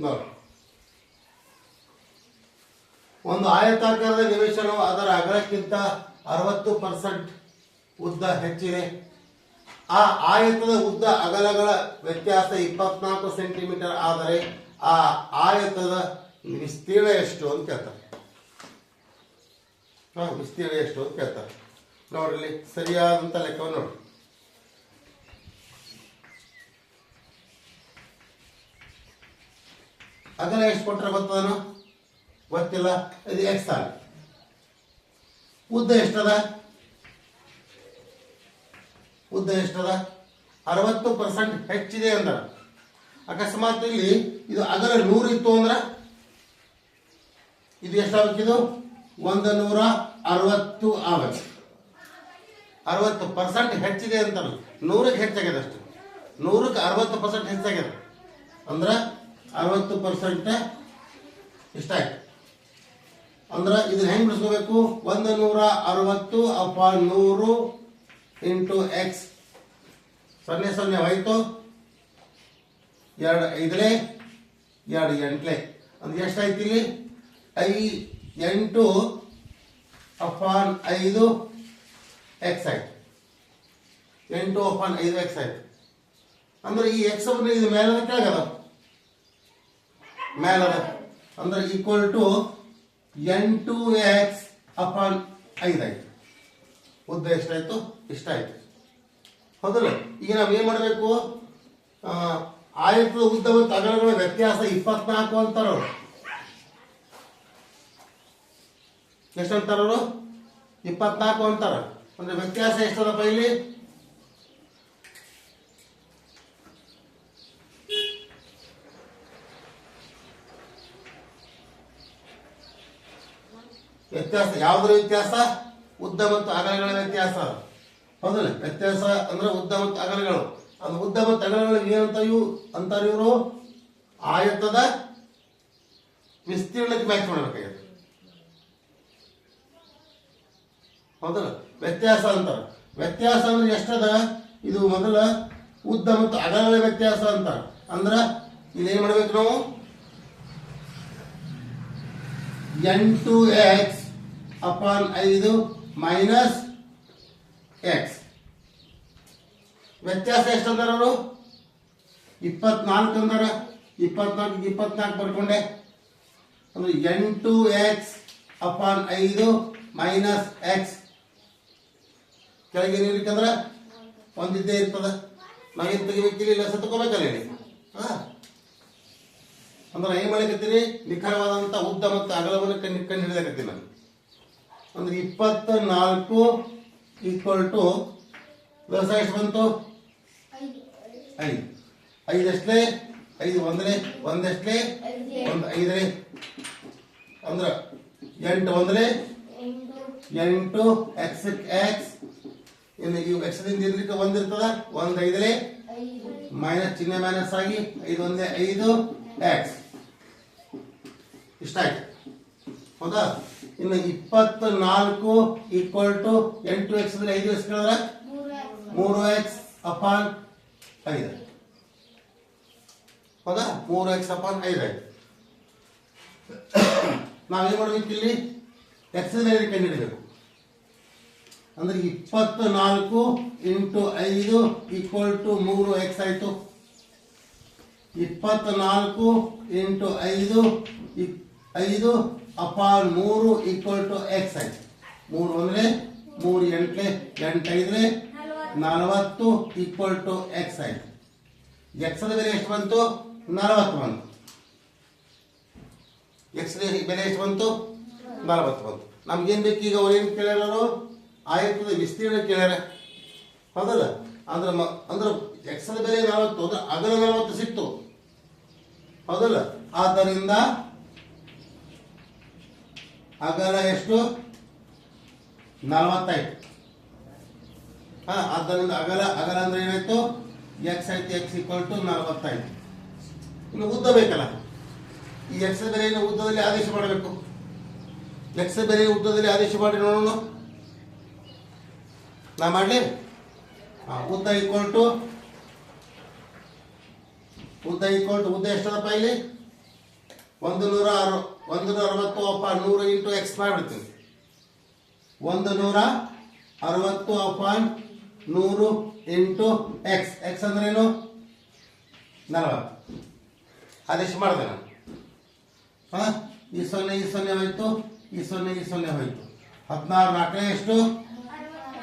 ನೋಡಿ, ಒಂದು ಆಯತಾಕಾರದ ನಿವೇಶನವು ಅದರ ಅಗಲಕ್ಕಿಂತ 60% ಉದ್ದ ಹೆಚ್ಚಿದೆ. ಆ ಆಯತದ ಉದ್ದ ಅಗಲಗಳ ವ್ಯತ್ಯಾಸ 24 ಸೆಂಟಿಮೀಟರ್ ಆದರೆ ಆ ಆಯತದ ವಿಸ್ತೀರ್ಣ ಎಷ್ಟು ಅಂತ ಕೇಳ್ತಾರೆ. ವಿಸ್ತೀರ್ಣ ಎಷ್ಟು ಅಂತ ಕೇಳ್ತಾರೆ. ನೋಡ್ರಿ, ಸರಿಯಾದಂತ ಲೆಕ್ಕವನ್ನು ನೋಡಿ. ಅಗಲ ಎಷ್ಟು ಕೊಟ್ಟರೆ ಗೊತ್ತದನು? ಗೊತ್ತಿಲ್ಲ. ಇದು ಎಕ್ಸ್ ಆಗ. ಉದ್ದ ಎಷ್ಟದ? ಉದ್ದ ಎಷ್ಟದ? 60% ಹೆಚ್ಚಿದೆ ಅಂದ್ರ ಅಕಸ್ಮಾತ್ ಇಲ್ಲಿ ಇದು ಅಗಲ 100 ಇತ್ತು ಅಂದ್ರ ಇದು ಎಷ್ಟಾಗಬೇಕಿದು? 160 ಆಗಬೇಕು. 60% ಹೆಚ್ಚಿದೆ ಅಂತಾರಲ್ಲ, 100ಕ್ಕೆ ಹೆಚ್ಚಾಗ್ಯದ ಅಷ್ಟು. 100ಕ್ಕೆ 60% ಹೆಚ್ಚಾಗ್ಯದ ಅಂದ್ರೆ 60% ಇಷ್ಟಾಯ್ತು. ಅಂದ್ರೆ ಇದನ್ನ ಹೆಂಗ್ ಬಿಡಿಸ್ಕೋಬೇಕು? 160/100 ಇಂಟು ಎಕ್ಸ್. 0 ಹೋಯ್ತು, 2 5 2 8 ಅಂದ್ರೆ ಎಷ್ಟಾಯ್ತು ಇಲ್ಲಿ? 8/5 ಎಕ್ಸ್ ಆಯ್ತು. 8/5 ಎಕ್ಸ್ ಆಯ್ತು. ಅಂದ್ರೆ ಈ ಎಕ್ಸ್ ಇದು ಮೇಲದ ಕೆಳಗದ? ಮೇಲದ. ಅಂದ್ರೆ ಈಕ್ವಲ್ ಟು 8x/5 ಆಯ್ತು. ಉದ್ದ ಎಷ್ಟಾಯ್ತು? ಇಷ್ಟಾಯ್ತು. ಹೌದಲ್ಲ? ಈಗ ನಾವು ಏನ್ ಮಾಡಬೇಕು? ಆಯತದ ಉದ್ದ ಮತ್ತು ಅಗಲಗಳ ವ್ಯತ್ಯಾಸ 24 ಅಂತಾರವ್ರು. ಎಷ್ಟಂತಾರವರು? 24 ಅಂತಾರ. ಅಂದ್ರೆ ವ್ಯತ್ಯಾಸ ಎಷ್ಟದಪ್ಪ ಇಲ್ಲಿ? ವ್ಯತ್ಯಾಸ ಯಾವ್ದ್ರ ವ್ಯತ್ಯಾಸ? ಉದ್ದ ಮತ್ತು ಅಗಲಗಳ ವ್ಯತ್ಯಾಸ. ಹೌದಲ್ಲ? ವ್ಯತ್ಯಾಸ ಅಂದ್ರೆ ಉದ್ದ ಮತ್ತು ಅಗಲಗಳು. ಅದು ಉದ್ದ ಮತ್ತು ಅಗಲಗಳಿಗೆ ಏನಂತ ಅಂತಾರೆ ಇವರು? ಆಯತದ ವಿಸ್ತೀರ್ಣಕ್ಕೆ ಮ್ಯಾಚ್ ಮಾಡಬೇಕಾಗಿದೆ. ಹೌದಲ್ಲ? ವ್ಯತ್ಯಾಸ ಅಂತಾರೆ. ವ್ಯತ್ಯಾಸ ಅಂದ್ರೆ ಎಷ್ಟದ? ಇದು ಮೊದಲ ಉದ್ದ ಮತ್ತು ಅಗಲಗಳ ವ್ಯತ್ಯಾಸ ಅಂತಾರ. ಅಂದ್ರ ಇಲ್ಲೇನ್ ಮಾಡ್ಬೇಕು ನಾವು? 8x/5 minus X. ವ್ಯತ್ಯಾಸ ಎಷ್ಟಂದಾರ ಅವರು? 24 ಅಂದಾರ. 24 ಬರ್ಕೊಂಡೆ. ಅಂದ್ರೆ 8x/5 ಮೈನಸ್ ಎಕ್ಸ್. ಕೆಳಗೆ ಏನಿರ್ಬೇಕಂದ್ರ ಒಂದಿದ್ದೇ ಇರ್ತದ. ನಾವೇನು ತೆಗಿಬೇಕಿಲ್ಲ, ಇಲ್ಲ ತಗೋಬೇಕಲ್ಲ ಹೇಳಿ. ಅಂದ್ರೆ ಏನ್ ಮಾಡಕತ್ತೀನಿ? ನಿಖರವಾದಂತ ಉದ್ದ ಮತ್ತು ಅಗಲವನ್ನು ಕಂಡು ಹಿಡಿದಾಕತ್ತೀನಿ ನಾನು. ಅಂದ್ರೆ 24 ಈಕ್ವಲ್ ಟು ವ್ಯವಸಾಯ ಎಷ್ಟು ಬಂತು? 5. 5 ಎಷ್ಟೇ? 5 ಒಂದನೇ, 1 ಎಷ್ಟೇ? 1 5ನೇ. ಅಂದ್ರ 8 ಒಂದನೇ, 8 ಎಕ್ಸ್ ಎಕ್ಸ್. ಇನ್ನು ಈ ಎಕ್ಸ್ದಿಂದ ಇರ್ಲಿಕ್ಕೆ 1 ಇರ್ತದ. 1 5ನೇ ಮೈನಸ್ ಚಿಹ್ನೆ ಮೈನಸ್ ಆಗಿ 5 ಒಂದೇ 5 ಎಕ್ಸ್. ಇಷ್ಟಾಯ್ತು. ಹೌದಾ? ಇನ್ನು 24 ಈಕ್ವಲ್ ಟು 8x 5x ಕೇಳಿದ್ರೆ 3x/5. ಹೌದಾ? 3x/5 ಆಯ್ತು. ನಾವೇನ್ ಮಾಡ್ಬೇಕು ಇಲ್ಲಿ? ಎಕ್ಸ್ ಕಂಡು ಹಿಡಿಬೇಕು. ಅಂದ್ರೆ 24 ಇಂಟು 5 ಈಕ್ವಲ್ ಟು 3x ಆಯ್ತು. 24 ಇಂಟು 5/3 ಈಕ್ವಲ್ ಟು ಎಕ್ಸ್ ಆಯ್ತು. 3 ಒಂದನೇ, 3 8ನೇ, 8 5ನೇ, 40 ಈಕ್ವಲ್ ಟು ಎಕ್ಸ್ ಆಯ್ತು. ಎಕ್ಸ್ ಬೆಲೆ ಎಷ್ಟು ಬಂತು? 40 ಬಂತು. ಎಕ್ಸ್ ಬೆಲೆ ಎಷ್ಟು ಬಂತು? 40 ಬಂತು. ನಮ್ಗೇನ್ ಬೇಕು ಈಗ? ಅವ್ರು ಏನ್ ಕೇಳ್ಯಾರು? ಆಯತದ ವಿಸ್ತೀರ್ಣ ಕೇಳ್ಯಾರ. ಹೌದಲ್ಲ? ಅಂದ್ರೆ ಎಕ್ಸ್ ಬೆಲೆ 40, ಅಂದ್ರೆ ಅಗಲ 40 ಸಿಕ್ತು. ಹೌದಲ್ಲ? ಆದ್ದರಿಂದ ಅಗಲ ಎಷ್ಟು? 40 ಆಯ್ತು. ಆದ್ದರಿಂದ ಅಗಲ ಅಂದ್ರೆ ಏನಾಯ್ತು? ಎಕ್ಸ್ ಆಯ್ತು. ಎಕ್ಸ್ ಈಕ್ವಲ್ ಟು 40 ಆಯ್ತು. ಇನ್ನು ಉದ್ದ ಬೇಕಲ್ಲ. ಈ ಎಕ್ಸ್ ಬೆಲೆಯನ್ನು ಉದ್ದದಲ್ಲಿ ಆದೇಶ ಮಾಡಬೇಕು. ಎಕ್ಸ್ ಬೆಲೆ ಉದ್ದದಲ್ಲಿ ಆದೇಶ ಮಾಡಿ ನೋಡೋಣ. ನಾ ಮಾಡಲಿ? ಉದ್ದ ಈಕ್ವಲ್ ಟು ಉದ್ದ ಎಷ್ಟದಪ್ಪ ಇಲ್ಲಿ? 160 ಅಪಾನ್ 100 ಇಂಟು ಎಕ್ಸ್ ಮಾಡಿಬಿಡ್ತೀನಿ. 160 ಅಪಾನ್ 100 ಇಂಟು ಎಕ್ಸ್. ಎಕ್ಸ್ ಅಂದ್ರೆ ಏನು? 40. ಅದೆಷ್ಟು ಮಾಡಿದೆ ನಾನು? ಹಾಂ, ಈ ಸೊನ್ನೆ ಹೋಯ್ತು, ಈ ಸೊನ್ನೆ ಹೋಯ್ತು. 16 4 ಎಷ್ಟು?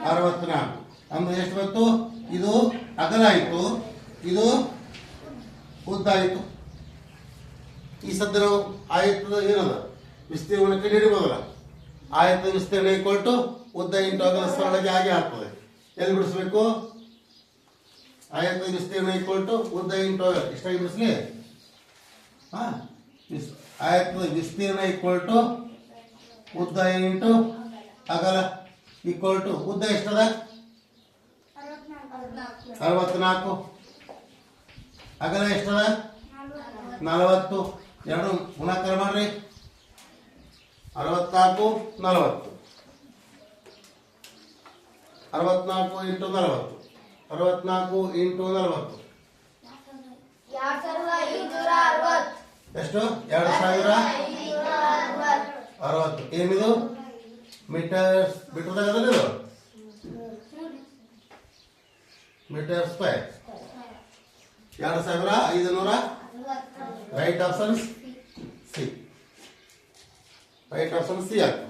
64. ಅಂದ್ರೆ ಎಷ್ಟು ಬಂತು? ಇದು ಅಗಲ ಆಯಿತು, ಇದು ಉದ್ದ ಆಯಿತು. ಈ ಸದ್ದ ನಾವು ಆಯತದ ಏನದ ವಿಸ್ತೀರ್ಣಕ್ಕೆ ಹಿಡಿಬೋದಲ್ಲ. ಆಯತ ವಿಸ್ತೀರ್ಣ ಇಕ್ವಲ್ಟು ಉದ್ದ ಇಂಟು ಅಗಲ ಸರಳಗೆ ಹಾಗೆ ಆಗ್ತದೆ. ಎಲ್ಲಿ ಬಿಡಿಸ್ಬೇಕು? ಆಯತ ವಿಸ್ತೀರ್ಣ ಇಕ್ವಲ್ಟು ಉದ್ದ ಇಂಟು ಅಗಲ. ಎಷ್ಟಾಗಿ ಬಿಡಿಸ್ಲಿ? ಹಾಂ, ಆಯತದ ವಿಸ್ತೀರ್ಣ ಇಕ್ವಲ್ಟು ಉದ್ದ ಇಂಟು ಅಗಲ ಇಕ್ವಲ್ಟು ಉದ್ದ ಎಷ್ಟದ? 64. ಅಗಲ ಎಷ್ಟದ? 40. ಎರಡು ಗುಣಾಕಾರ ಮಾಡ್ರಿ. 64 40. 64 ಇಂಟು 40. 64 ಇಂಟು 40 ಎಷ್ಟು? 2560. ಏನಿದು? ಮೀಟರ್ ಮೀಟರ್ದಾಗ ಇದು metre square. 2500. Right option C. Right option C ಆಗ್ತದೆ.